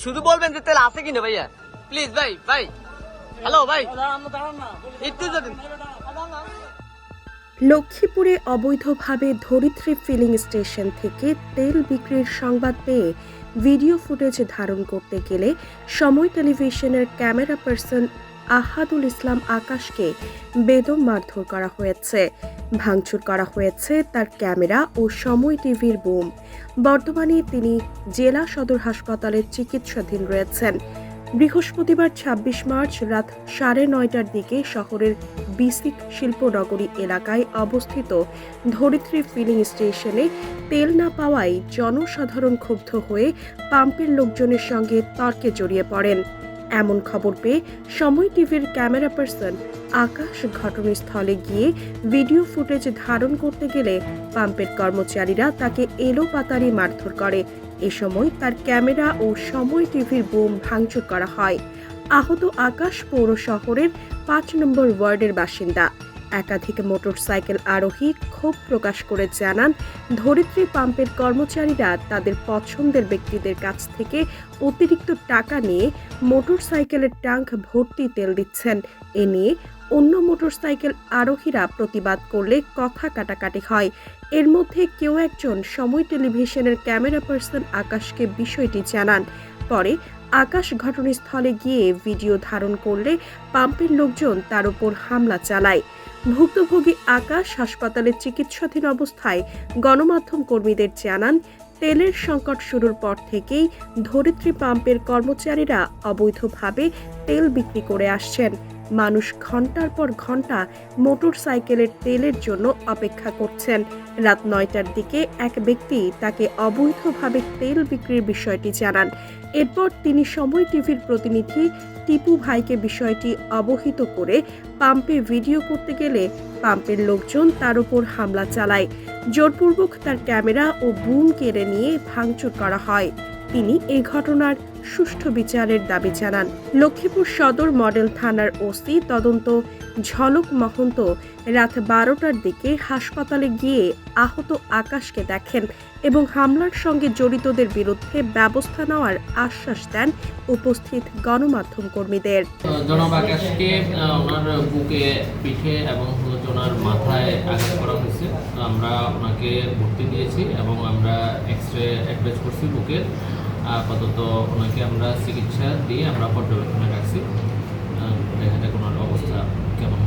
শুধু বলবেন যে তেল আছে কিনা ভাইয়া, প্লিজ ভাই। ভাই হ্যালো ভাই, একটু যদি লক্ষ্মীপুরে অবৈধভাবে ধরিত্রী ফিলিং স্টেশন থেকে তেল বিক্রির সংবাদ পেয়ে ভিডিও ফুটেজ ধারণ করতে গেলে সময় টেলিভিশনের ক্যামেরা পার্সন আহাদুল ইসলাম আকাশকে বেদম মারধর করা হয়েছে। ভাঙচুর করা হয়েছে তার ক্যামেরা ও সময় টিভির বুম। বর্তমানে তিনি জেলা সদর হাসপাতালে চিকিৎসাধীন রয়েছেন। বৃহস্পতিবার ২৬ মার্চ রাত ৯:৩০টার দিকে শহরের বিসিক শিল্পনগরী এলাকায় অবস্থিত ধরিত্রী ফিলিং স্টেশনে তেল না পাওয়ায় জনসাধারণ ক্ষুব্ধ হয়ে পাম্পের লোকজনের সঙ্গে তর্কে জড়িয়ে পড়েন। এমন খবর পেয়ে সময় টিভির ক্যামেরা পার্সন আকাশ ঘটনাস্থলে গিয়ে ভিডিও ফুটেজ ধারণ করতে গেলে পাম্পের কর্মচারীরা তাকে এলোপাতাড়ি মারধর করে। এ সময় তার ক্যামেরা ও সময় টিভির বোম ভাঙচুর করা হয়। আহত আকাশ পৌর শহরের ৫ নম্বর ওয়ার্ডের বাসিন্দা। একাধিক মোটরসাইকেল আরোহী ক্ষোভ প্রকাশ করে জানান, ধরিত্রী পাম্পের কর্মচারীরা তাদের পছন্দের ব্যক্তিদের কাছ থেকে অতিরিক্ত টাকা নিয়ে মোটরসাইকেলের ট্যাঙ্ক ভর্তি তেল দিচ্ছেন। এ নিয়ে অন্য মোটরসাইকেল আরোহীরা প্রতিবাদ করলে কথা কাটাকাটি হয়। এর মধ্যে কেউ একজন সময় টেলিভিশনের ক্যামেরা পার্সন আকাশকে বিষয়টি জানান। পরে আকাশ ঘটনাস্থলে গিয়ে ভিডিও ধারণ করলে পাম্পের লোকজন তার উপর হামলা চালায়। ভুক্তভোগী আকাশ হাসপাতালে চিকিৎসাধীন অবস্থায় গণমাধ্যম কর্মীদের জানান, তেলের সংকট শুরুর পর থেকেই ধরিত্রী পাম্পের কর্মচারীরা অবৈধভাবে তেল বিক্রি করে আসছেন। মানুষ ঘন্টার পর ঘন্টা মোটরসাইকেলের তেলের জন্য অপেক্ষা করছেন। রাত ৯টার দিকে এক ব্যক্তি তাকে অবৈধভাবে তেল বিক্রির বিষয়টি জানান। এরপর তিনি সময় টিভির প্রতিনিধি টিপু ভাইকে বিষয়টি অবহিত করে পাম্পে ভিডিও করতে গেলে পাম্পের লোকজন তার উপর হামলা চালায়। জোরপূর্বক তার ক্যামেরা ও বুম কেড়ে নিয়ে ভাঙচুর করা হয়। তিনি এই ঘটনার সুষ্ঠু বিচারের দাবি জানান। লক্ষ্মীপুর সদর মডেল থানার ওসি তদন্ত ঝলক মহন্ত রাত ১২টার দিকে হাসপাতালে গিয়ে আহত আকাশকে দেখেন এবং হামলার সঙ্গে জড়িতদের বিরুদ্ধে ব্যবস্থা নেওয়ার আশ্বাস দেন উপস্থিত গণমাধ্যম কর্মীদের। জনাব আকাশকে ওনার বুকে, পিঠে এবং ওনার মাথায় আঘাত করা হয়েছে। আমরা ওনাকে ভর্তি দিয়েছি এবং আমরা এক্সরে অ্যাডভাইস করছি বুকের। আপাতত ওনাকে আমরা চিকিৎসা দিয়ে আমরা পর্যবেক্ষণে রাখছি। দেখা যাক ওনার অবস্থা কেমন।